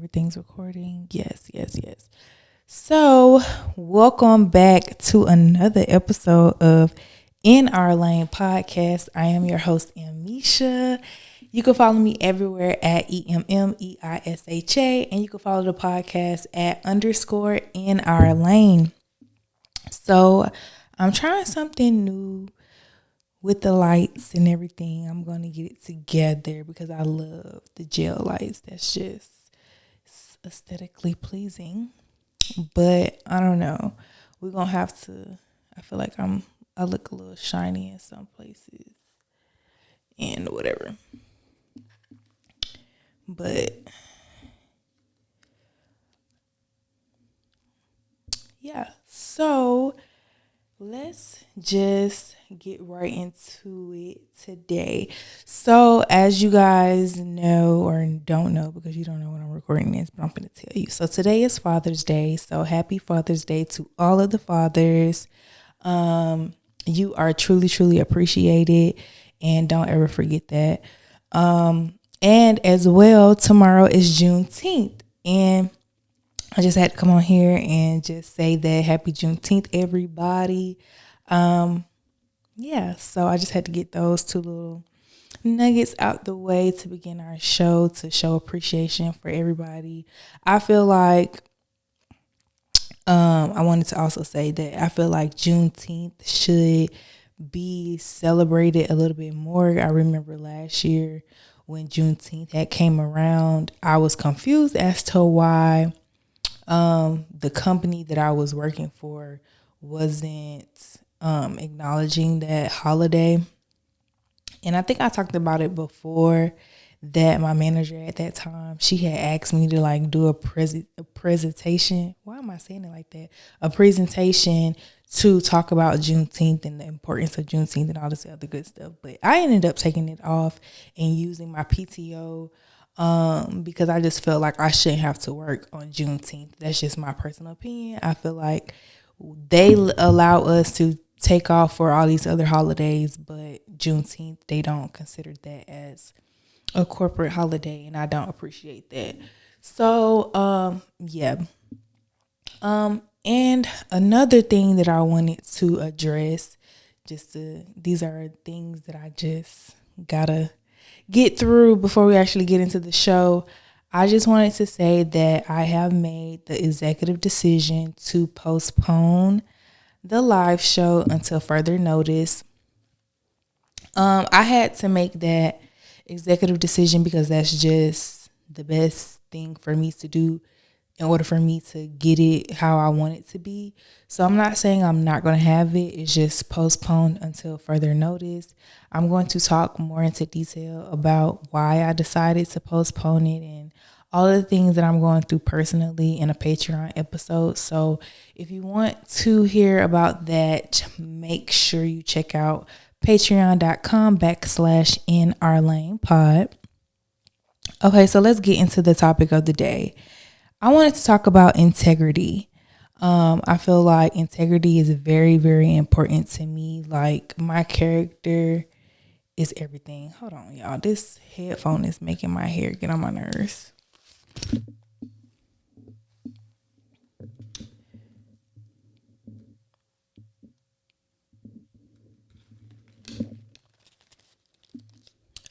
Everything's recording. Yes. So, welcome back to another episode of In Our Lane podcast. I am your host, Emmeisha. You can follow me everywhere at EMMEISHA, and you can follow the podcast at _ In Our Lane. So, I'm trying something new with the lights and everything. I'm going to get it together because I love the gel lights. That's just aesthetically pleasing. But I don't know. We're going to have to, I feel like I look a little shiny in some places and whatever. But yeah, so let's just get right into it today. So as you guys know or don't know, because you don't know when I'm recording this, but I'm going to tell you. So today is Father's Day. So happy Father's Day to all of the fathers. You are truly, truly appreciated, and don't ever forget that. And as well, tomorrow is Juneteenth, and I just had to come on here and just say that happy Juneteenth, everybody. Yeah, so I just had to get those two little nuggets out the way to begin our show, to show appreciation for everybody. I feel like I wanted to also say that I feel like Juneteenth should be celebrated a little bit more. I remember last year when Juneteenth had came around, I was confused as to why the company that I was working for wasn't acknowledging that holiday. And I think I talked about it before, that my manager at that time, she had asked me to like do a presentation. Why am I saying it like that? A presentation to talk about Juneteenth and the importance of Juneteenth and all this other good stuff. But I ended up taking it off and using my PTO because I just felt like I shouldn't have to work on Juneteenth. That's just my personal opinion. I feel like they allow us to take off for all these other holidays, but Juneteenth, they don't consider that as a corporate holiday, and I don't appreciate that. So, yeah. And another thing that I wanted to address, these are things that I just gotta get through before we actually get into the show. I just wanted to say that I have made the executive decision to postpone the live show until further notice. I had to make that executive decision because that's just the best thing for me to do in order for me to get it how I want it to be. So I'm not saying I'm not going to have it. It's just postponed until further notice. I'm going to talk more into detail about why I decided to postpone it and all of the things that I'm going through personally in a Patreon episode. So if you want to hear about that, make sure you check out patreon.com/InOurLanePod. Okay, so let's get into the topic of the day. I wanted to talk about integrity. I feel like integrity is very, very important to me. Like, my character is everything. Hold on, y'all. This headphone is making my hair get on my nerves.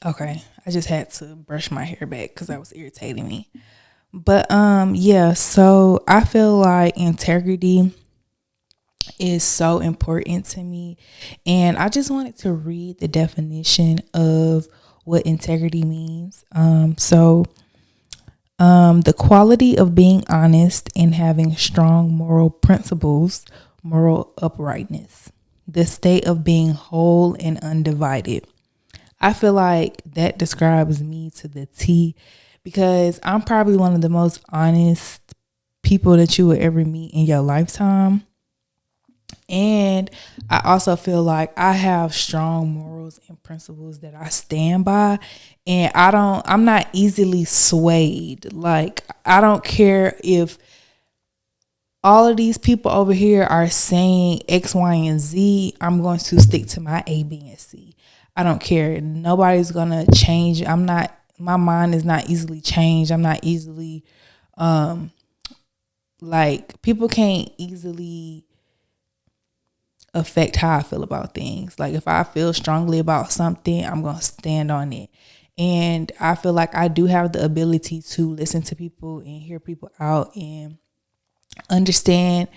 Okay, I just had to brush my hair back because that was irritating me. But yeah, so I feel like integrity is so important to me, and I just wanted to read the definition of what integrity means. The quality of being honest and having strong moral principles, moral uprightness, the state of being whole and undivided. I feel like that describes me to the T, because I'm probably one of the most honest people that you would ever meet in your lifetime. And I also feel like I have strong morals and principles that I stand by, and I'm not easily swayed. Like, I don't care if all of these people over here are saying X, Y, and Z. I'm going to stick to my A, B, and C. I don't care. Nobody's going to change. My mind is not easily changed. I'm not easily Like, people can't easily affect how I feel about things. Like, if I feel strongly about something, I'm going to stand on it. And I feel like I do have the ability to listen to people and hear people out and understand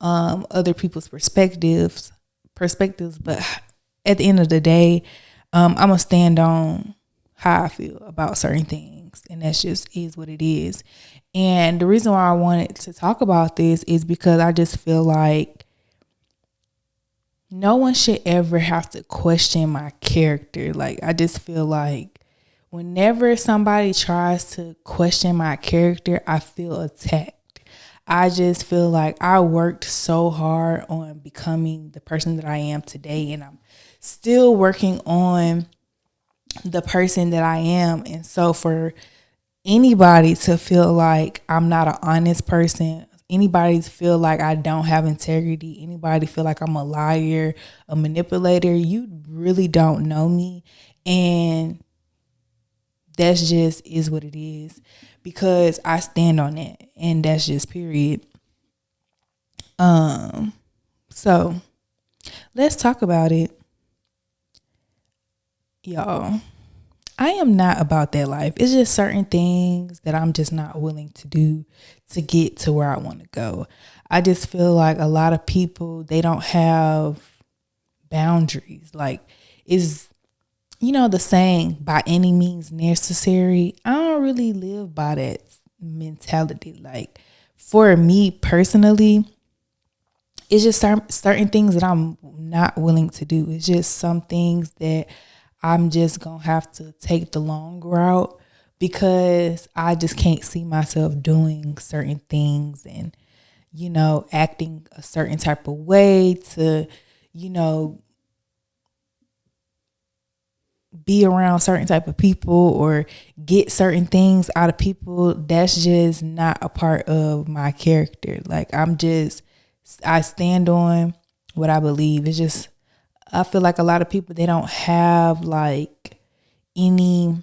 other people's perspectives. But at the end of the day, I'm going to stand on how I feel about certain things. And that's just is what it is. And the reason why I wanted to talk about this is because I just feel like no one should ever have to question my character. Like, I just feel like whenever somebody tries to question my character, I feel attacked. I just feel like I worked so hard on becoming the person that I am today, and I'm still working on the person that I am. And so for anybody to feel like I'm not an honest person, anybody to feel like I don't have integrity, anybody feel like I'm a liar, a manipulator, you really don't know me. And that's just is what it is, because I stand on that, and that's just period. So let's talk about it, y'all. I am not about that life. It's just certain things that I'm just not willing to do to get to where I want to go. I just feel like a lot of people, they don't have boundaries. Like, is, the saying, by any means necessary. I don't really live by that mentality. Like, for me personally, it's just certain things that I'm not willing to do. It's just some things that I'm just going to have to take the long route, because I just can't see myself doing certain things and, acting a certain type of way to, be around certain type of people or get certain things out of people. That's just not a part of my character. Like, I stand on what I believe. It's just, I feel like a lot of people, they don't have like any,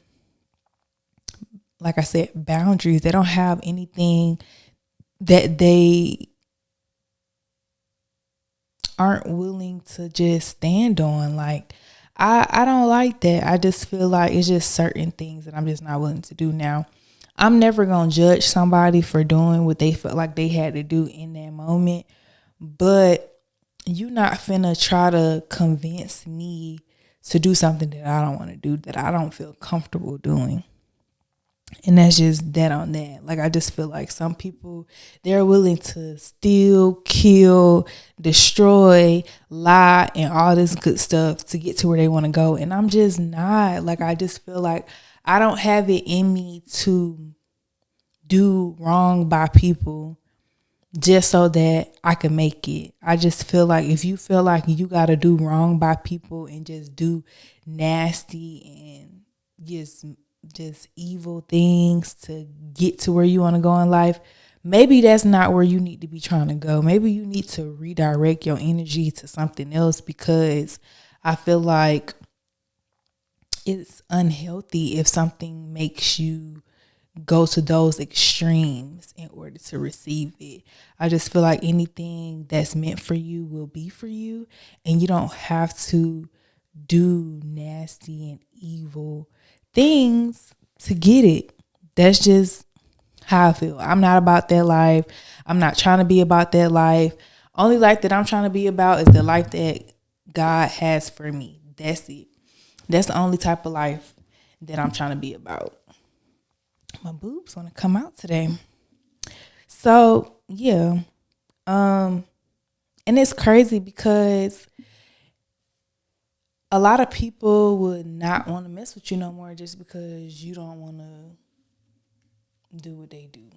like I said, boundaries. They don't have anything that they aren't willing to just stand on. Like, I don't like that. I just feel like it's just certain things that I'm just not willing to do. Now, I'm never going to judge somebody for doing what they felt like they had to do in that moment, but you're not finna try to convince me to do something that I don't want to do, that I don't feel comfortable doing. And that's just that on that. Like, I just feel like some people, they're willing to steal, kill, destroy, lie, and all this good stuff to get to where they want to go. And I'm just not. Like, I just feel like I don't have it in me to do wrong by people just so that I can make it. I just feel like if you feel like you got to do wrong by people and just do nasty and just evil things to get to where you want to go in life, maybe that's not where you need to be trying to go. Maybe you need to redirect your energy to something else, because I feel like it's unhealthy if something makes you go to those extremes in order to receive it. I just feel like anything that's meant for you will be for you, and you don't have to do nasty and evil things to get it. That's just how I feel. I'm not about that life. I'm not trying to be about that life. Only life that I'm trying to be about is the life that God has for me. That's it. That's the only type of life that I'm trying to be about. My boobs want to come out today. So yeah. And it's crazy because a lot of people would not want to mess with you no more just because you don't want to do what they do.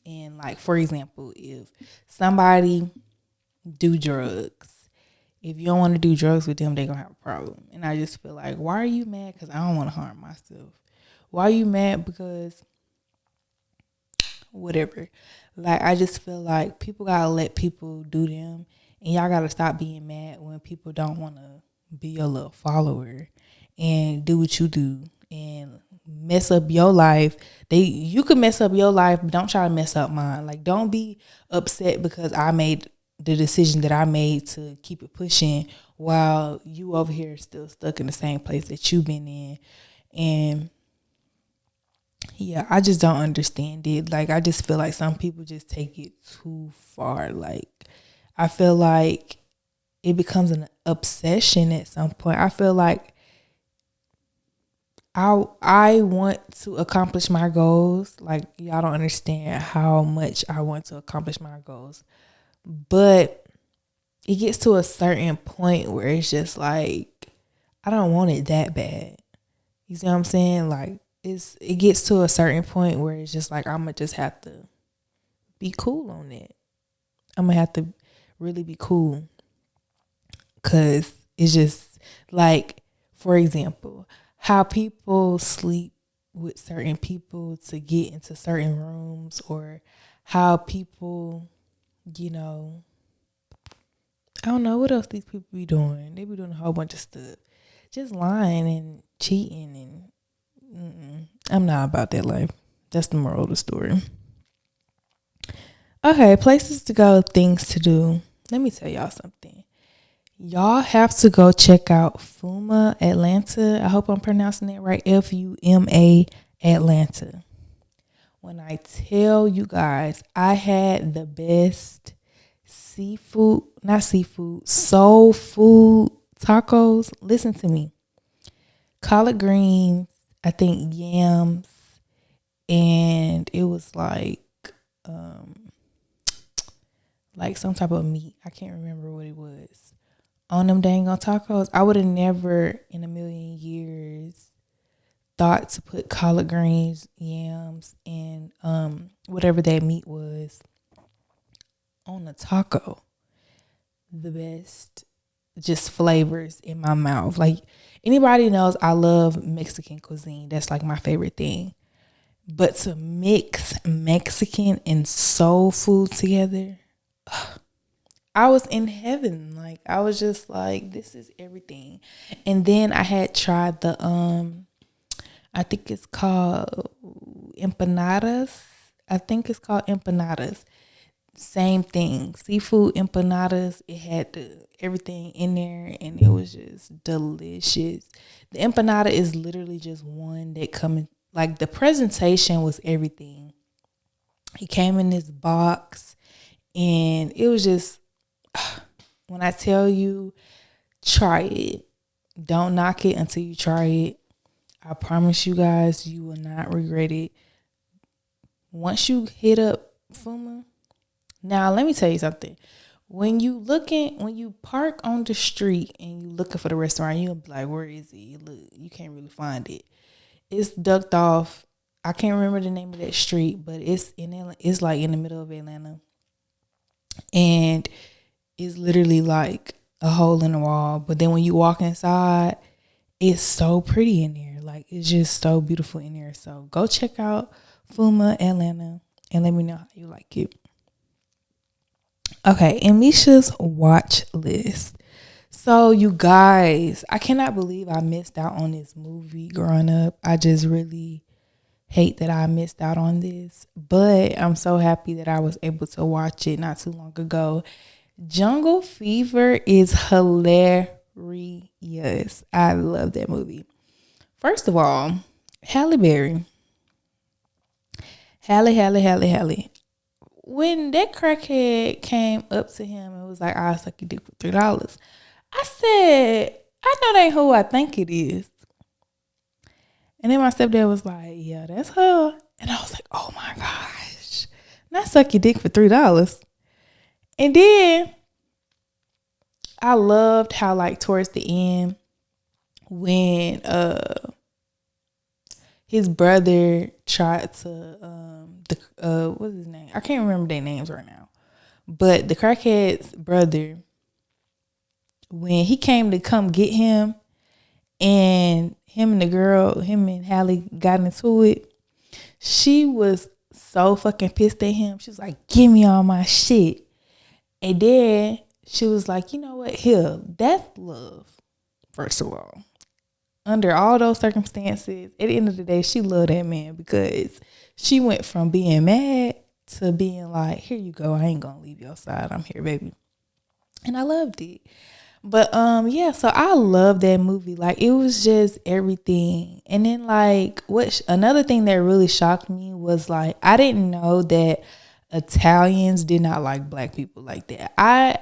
And like, for example, if somebody do drugs, if you don't want to do drugs with them, they're going to have a problem. And I just feel like, why are you mad? Because I don't want to harm myself. Why are you mad? Because whatever. Like, I just feel like people got to let people do them. And y'all got to stop being mad when people don't want to be your little follower and do what you do. and mess up your life. You could mess up your life, but don't try to mess up mine. Like, don't be upset because I made the decision that I made to keep it pushing while you over here still stuck in the same place that you've been in. And yeah, I just don't understand it. Like, I just feel like some people just take it too far. Like, I feel like it becomes an obsession at some point. I feel like I want to accomplish my goals. Like, y'all don't understand how much I want to accomplish my goals. But it gets to a certain point where it's just like, I don't want it that bad. You see what I'm saying? Like, it gets to a certain point where it's just like, I'm going to just have to be cool on it. I'm going to have to really be cool. Because it's just like, for example, how people sleep with certain people to get into certain rooms, or how people, I don't know what else these people be doing. They be doing a whole bunch of stuff. Just lying and cheating and I'm not about that life. That's the moral of the story. Okay, places to go, things to do. Let me tell y'all something. Y'all have to go check out Fuma Atlanta. I hope I'm pronouncing it right. Fuma Atlanta. When I tell you guys, I had the best soul food tacos. Listen to me. Collard greens, I think yams, and it was like some type of meat. I can't remember what it was. On them dang on tacos, I would have never in a million years thought to put collard greens, yams, and whatever that meat was on a taco. The best just flavors in my mouth. Like, anybody knows I love Mexican cuisine. That's like my favorite thing. But to mix Mexican and soul food together, I was in heaven. Like, I was just like, this is everything. And then I had tried the I think it's called empanadas. Same thing. Seafood empanadas. It had everything in there, and it was just delicious. The empanada is literally just one that comes, like, the presentation was everything. It came in this box, and it was just, when I tell you, try it. Don't knock it until you try it. I promise you guys, you will not regret it. Once you hit up Fuma, now let me tell you something. When you park on the street and you looking for the restaurant, you'll be like, where is it? You can't really find it. It's ducked off. I can't remember the name of that street, but it's like in the middle of Atlanta. And it's literally like a hole in the wall. But then when you walk inside, it's so pretty in there. Like, it's just so beautiful in there. So go check out Fuma Atlanta and let me know how you like it. Okay, Emmeisha's watch list. So, you guys, I cannot believe I missed out on this movie growing up. I just really hate that I missed out on this. But I'm so happy that I was able to watch it not too long ago. Jungle Fever is hilarious. I love that movie. First of all, Halle Berry. Halle. When that crackhead came up to him and was like, I'll suck your dick for $3, I said, I know that ain't who I think it is. And then my stepdad was like, yeah, that's her. And I was like, oh my gosh. Not suck your dick for $3. And then I loved how, like, towards the end, when his brother tried to what's his name? I can't remember their names right now. But the crackhead's brother, when he came to come get him, and him and Halle got into it, she was so fucking pissed at him. She was like, give me all my shit. And then she was like, you know what? Here, that's love, first of all. under all those circumstances, at the end of the day, she loved that man because she went from being mad to being like, here you go. I ain't going to leave your side. I'm here, baby. And I loved it. But yeah, so I love that movie. Like, it was just everything. And then like another thing that really shocked me was like, I didn't know that Italians did not like black people like that. I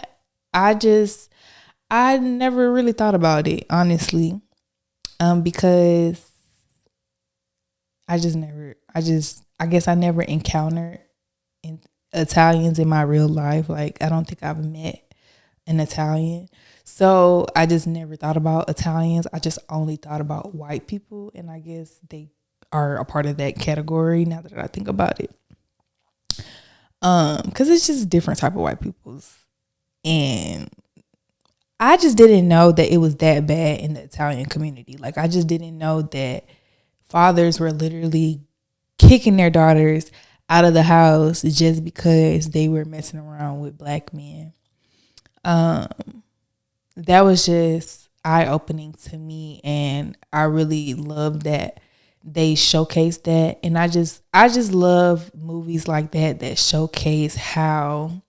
never really thought about it, honestly. Because I guess I never encountered Italians in my real life. Like, I don't think I've met an Italian. So I just never thought about Italians. I just only thought about white people. And I guess they are a part of that category now that I think about it. Because it's just different type of white peoples. And I just didn't know that it was that bad in the Italian community. Like, I just didn't know that fathers were literally kicking their daughters out of the house just because they were messing around with black men. That was just eye-opening to me, and I really love that they showcase that. And I just love movies like that showcase how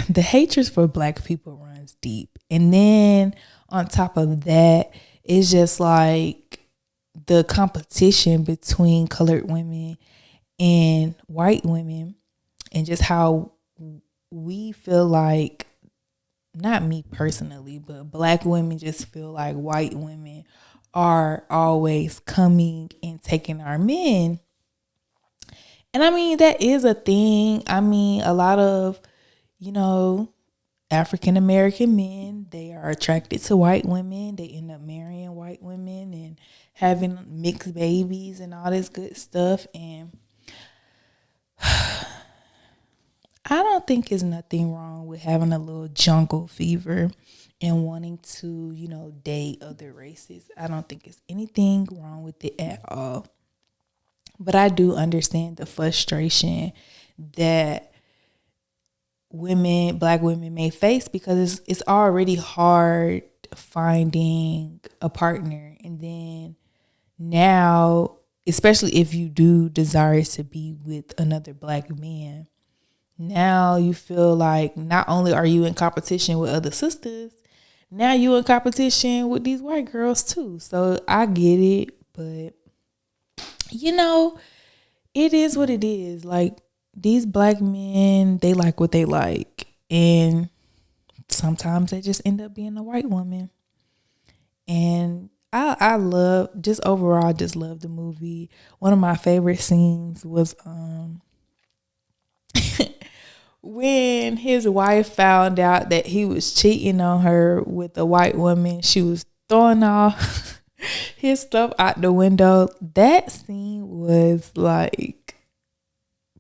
the hatred for black people runs deep. And then on top of that, it's just like the competition between colored women and white women, and just how we feel like, not me personally, but black women just feel like white women are always coming and taking our men. And I mean, that is a thing. I mean, a lot of, African American men, they are attracted to white women. They end up marrying white women and having mixed babies and all this good stuff. And I don't think there's nothing wrong with having a little jungle fever and wanting to, date other races. I don't think it's anything wrong with it at all. But I do understand the frustration that black women may face, because it's already hard finding a partner. And then now, especially if you do desire to be with another black man, now you feel like not only are you in competition with other sisters, now you in competition with these white girls too. So I get it, but it is what it is. Like, these black men, they like what they like, and sometimes they just end up being a white woman. And I love, just overall, I just love the movie. One of my favorite scenes was when his wife found out that he was cheating on her with a white woman. She was throwing off his stuff out the window. That scene was like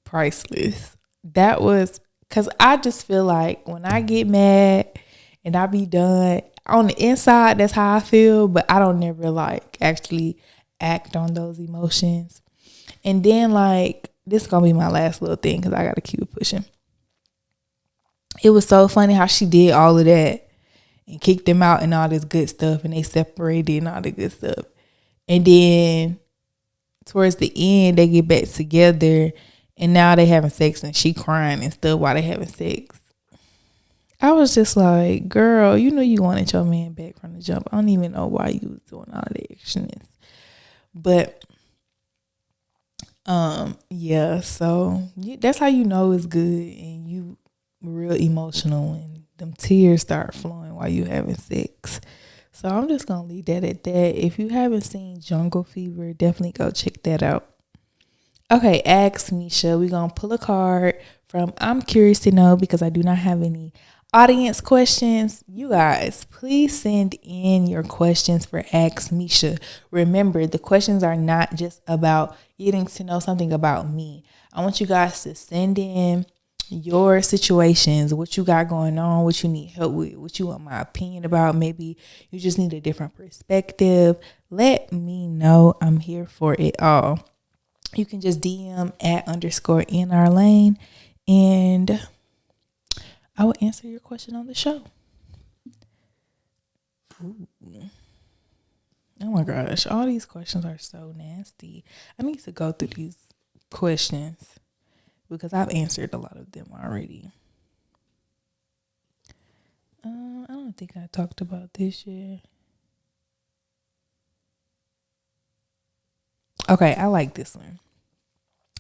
priceless. That was, because I just feel like when I get mad and I be done, on the inside, that's how I feel, but I don't never like actually act on those emotions. And then like, this is gonna be my last little thing because I gotta keep it pushing. It was so funny how she did all of that and kicked them out and all this good stuff, and they separated and all the good stuff. And then towards the end, they get back together, and now they having sex, and she crying and stuff while they having sex. I was just like, girl, you wanted your man back from the jump. I don't even know why you was doing all the actions. But yeah, so that's how you know it's good, and you real emotional when them tears start flowing while you having sex. So I'm just gonna leave that at that. If you haven't seen Jungle Fever, definitely go check that out. Okay, ask Misha. We're gonna pull a card from I'm Curious to Know, because I do not have any audience questions. You guys, please send in your questions for Ask Misha. Remember, the questions are not just about getting to know something about me. I want you guys to send in your situations, what you got going on, what you need help with, what you want my opinion about. Maybe you just need a different perspective. Let me know. I'm here for it all. You can just DM @_in_our_lane, and I will answer your question on the show. Ooh. Oh my gosh, all these questions are so nasty. I need to go through these questions because I've answered a lot of them already. I don't think I talked about this yet. Okay, I like this one.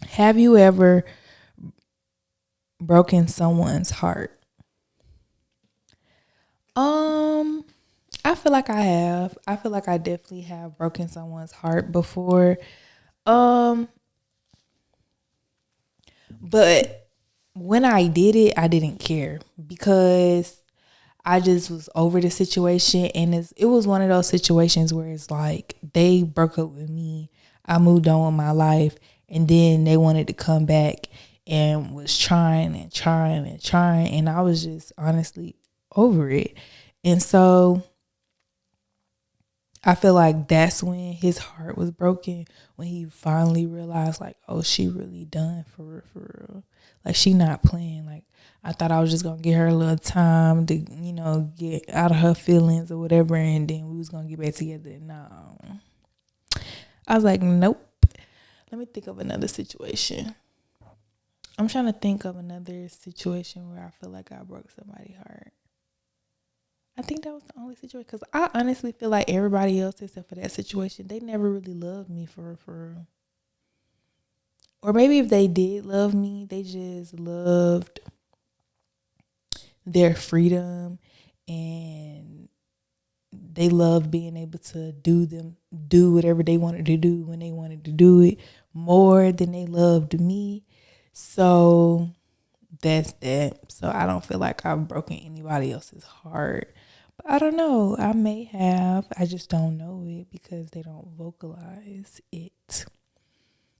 Have you ever broken someone's heart? Um, I feel like I have. I feel like I definitely have broken someone's heart before. Um, but when I did it, I didn't care because I just was over the situation, and it was one of those situations where it's like they broke up with me, I moved on with my life, and then they wanted to come back and was trying and trying and trying, and I was just honestly over it. And so I feel like that's when his heart was broken, when he finally realized, like, oh, she really done for real, for real. Like, she not playing. Like, I thought I was just going to give her a little time to, get out of her feelings or whatever, and then we was going to get back together. No. I was like, nope. Let me think of another situation. I'm trying to think of another situation where I feel like I broke somebody's heart. I think that was the only situation, because I honestly feel like everybody else except for that situation, they never really loved me for real. Or maybe if they did love me, they just loved their freedom, and they loved being able to do whatever they wanted to do when they wanted to do it more than they loved me. So that's that. So I don't feel like I've broken anybody else's heart. But I don't know. I may have. I just don't know it because they don't vocalize it.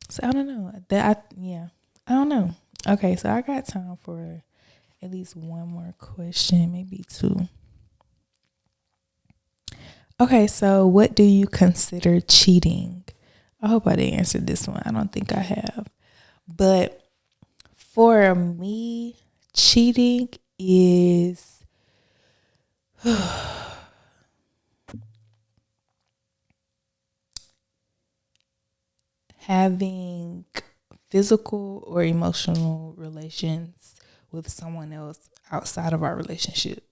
So I don't know. I don't know. Okay, so I got time for at least one more question, maybe two. Okay, so what do you consider cheating? I hope I didn't answer this one. I don't think I have. But for me, cheating is having physical or emotional relations with someone else outside of our relationship.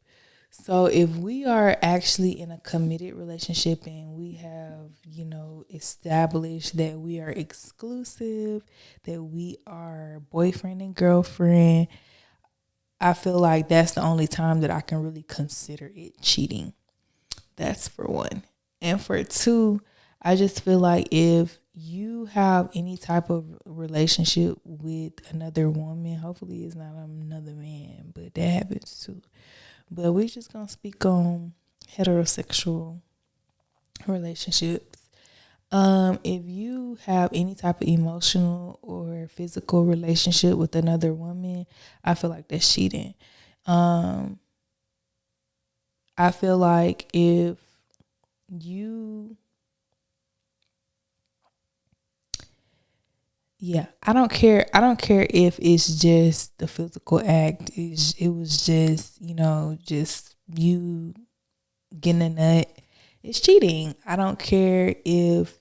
So if we are actually in a committed relationship and we have, established that we are exclusive, that we are boyfriend and girlfriend, I feel like that's the only time that I can really consider it cheating. That's for one. And for two, I just feel like if you have any type of relationship with another woman, hopefully it's not another man, but that happens too. But we're just going to speak on heterosexual relationships. If you have any type of emotional or physical relationship with another woman, I feel like that's cheating. I feel like if you, I don't care. I don't care if it's just the physical act. It was just, just you getting a nut. It's cheating. I don't care if,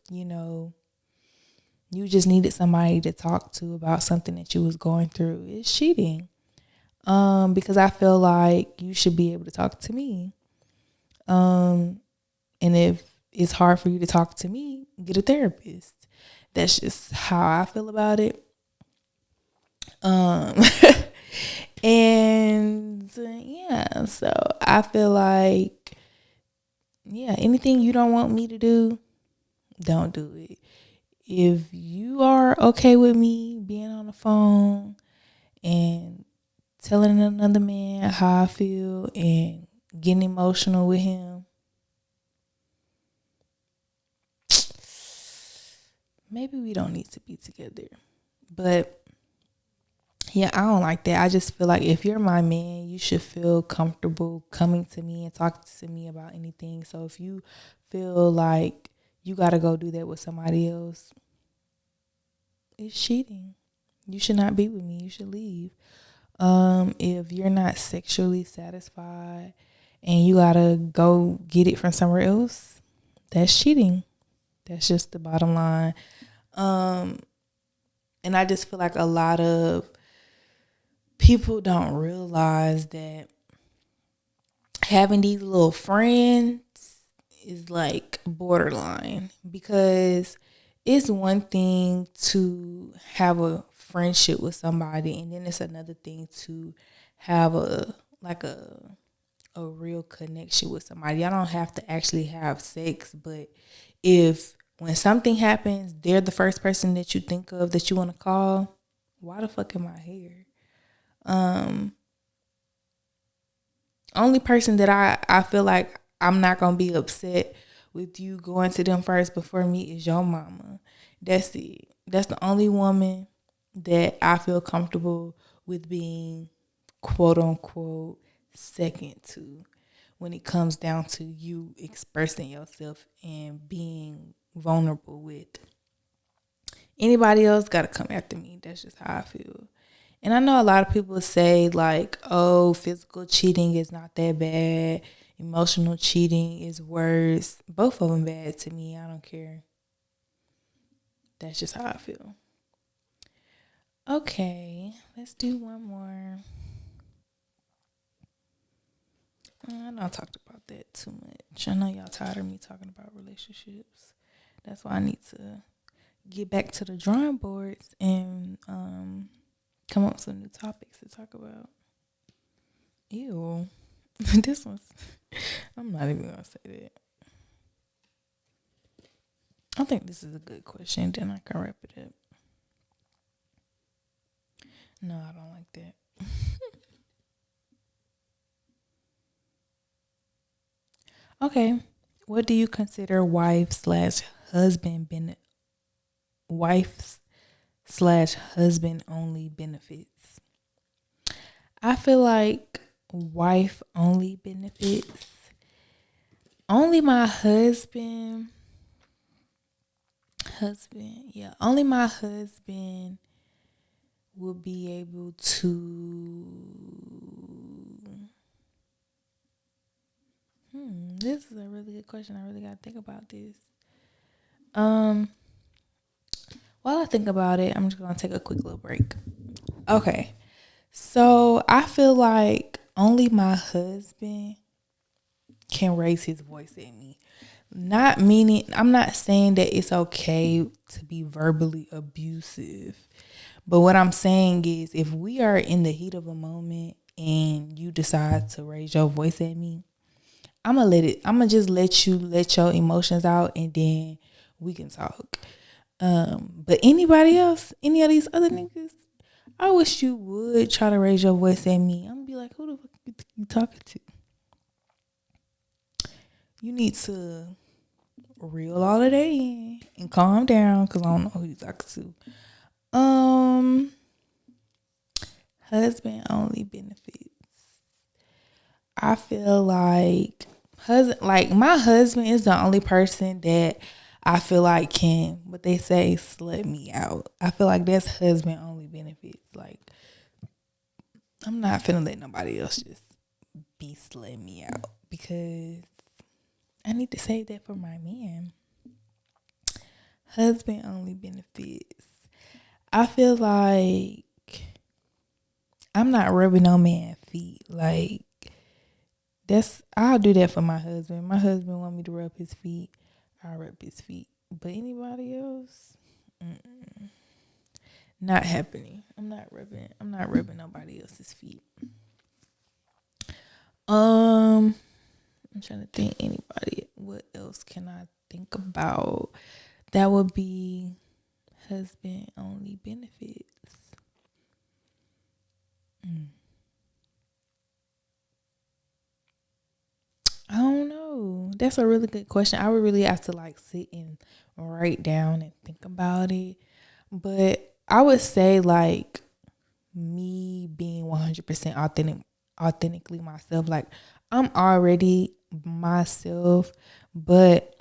you just needed somebody to talk to about something that you was going through. It's cheating. Because I feel like you should be able to talk to me. And if it's hard for you to talk to me, get a therapist. That's just how I feel about it. Um, and so I feel like, anything you don't want me to do, don't do it. If you are okay with me being on the phone and telling another man how I feel and getting emotional with him, maybe we don't need to be together. But I don't like that. I just feel like if you're my man, you should feel comfortable coming to me and talking to me about anything. So if you feel like you got to go do that with somebody else, it's cheating. You should not be with me. You should leave. If you're not sexually satisfied and you gotta go get it from somewhere else, that's cheating. That's just the bottom line. And I just feel like a lot of people don't realize that having these little friends is like borderline, because it's one thing to have a friendship with somebody, and then it's another thing to have a real connection with somebody. I don't have to actually have sex, but if when something happens, they're the first person that you think of that you want to call, why the fuck am I here? Only person that I feel like I'm not gonna be upset with you going to them first before me is your mama. That's it. That's the only woman that I feel comfortable with being quote unquote second to when it comes down to you expressing yourself and being vulnerable with. Anybody else gotta come after me. That's just how I feel. And I know a lot of people say like, oh, physical cheating is not that bad. Emotional cheating is worse. Both of them bad to me. I don't care. That's just how I feel. Okay, let's do one more. I know I talked about that too much. I know y'all tired of me talking about relationships. That's why I need to get back to the drawing boards and come up with some new topics to talk about. Ew. This one's, I'm not even gonna say that. I think this is a good question. Then I can wrap it up. No, I don't like that. Okay. What do you consider wife/husband only benefits? I feel like wife only benefits. Only my only my husband will be able to. This is a really good question. I really gotta think about this. While I think about it, I'm just gonna take a quick little break. Okay. So I feel like only my husband can raise his voice at me. Not meaning, I'm not saying that it's okay to be verbally abusive. But what I'm saying is, if we are in the heat of a moment and you decide to raise your voice at me, I'm gonna just let you let your emotions out, and then we can talk. But anybody else, any of these other niggas, I wish you would try to raise your voice at me. I'm gonna be like, who the fuck you talking to? You need to reel all of that in and calm down, because I don't know who you talking to. Husband only benefits. I feel like my husband is the only person that I feel like can, what they say, slut me out. I feel like that's husband only benefits. Like, I'm not finna let nobody else just be slut me out, because I need to save that for my man. Husband only benefits. I feel like I'm not rubbing no man's feet. Like, I'll do that for my husband. My husband want me to rub his feet, I'll rub his feet. But anybody else, not happening. I'm not rubbing nobody else's feet. I'm trying to think anybody. What else can I think about? That would be husband only benefits. I don't know. That's a really good question. I would really have to like sit and write down and think about it. But I would say like me being 100% authentically myself. Like, I'm already myself, but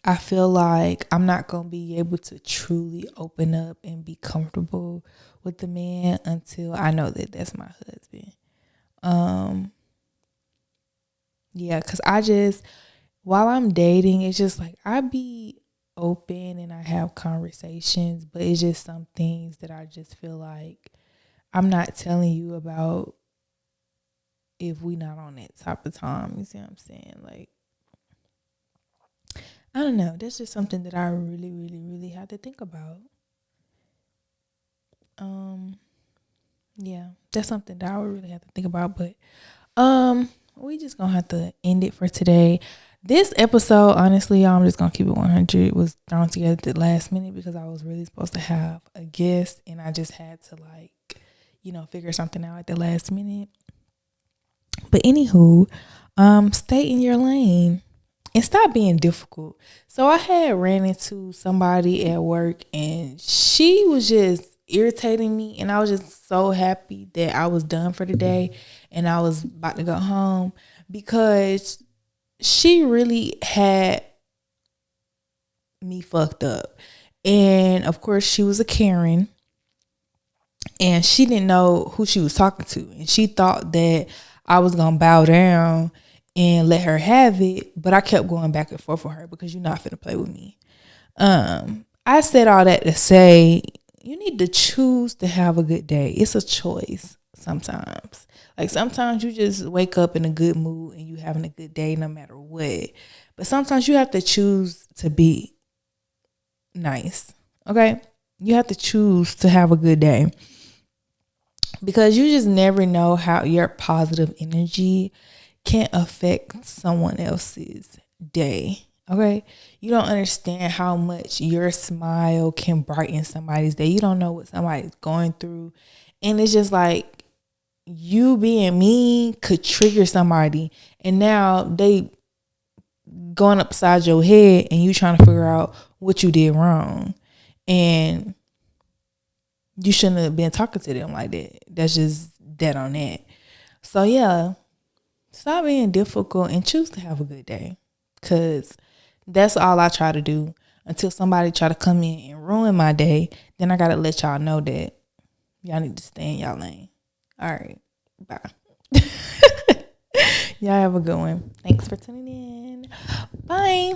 I feel like I'm not going to be able to truly open up and be comfortable with the man until I know that that's my husband. Yeah, because while I'm dating, it's just like I be open and I have conversations, but it's just some things that I just feel like I'm not telling you about if we not on that type of time. You see what I'm saying? Like, I don't know. That's just something that I really, really, really had to think about. Um, yeah, that's something that I would really have to think about. But we just gonna have to end it for today. This episode, honestly, y'all, I'm just gonna keep it 100. Was thrown together at the last minute because I was really supposed to have a guest, and I just had to figure something out at the last minute. But anywho, stay in your lane and stop being difficult. So I had ran into somebody at work, and she was just irritating me, and I was just so happy that I was done for the day and I was about to go home because she really had me fucked up. And of course, she was a Karen, and she didn't know who she was talking to, and she thought that I was gonna bow down and let her have it, but I kept going back and forth with her because you're not finna play with me. I said all that to say you need to choose to have a good day. It's a choice sometimes. Like sometimes you just wake up in a good mood and you having a good day no matter what. But sometimes you have to choose to be nice. Okay? You have to choose to have a good day. Because you just never know how your positive energy can affect someone else's day. Okay? You don't understand how much your smile can brighten somebody's day. You don't know what somebody's going through. And it's just like you being mean could trigger somebody. And now they going upside your head and you trying to figure out what you did wrong. And you shouldn't have been talking to them like that. That's just dead on that. So yeah, stop being difficult and choose to have a good day. Cause that's all I try to do until somebody try to come in and ruin my day. Then I gotta let y'all know that y'all need to stay in y'all lane. All right, bye. Y'all have a good one. Thanks for tuning in. Bye.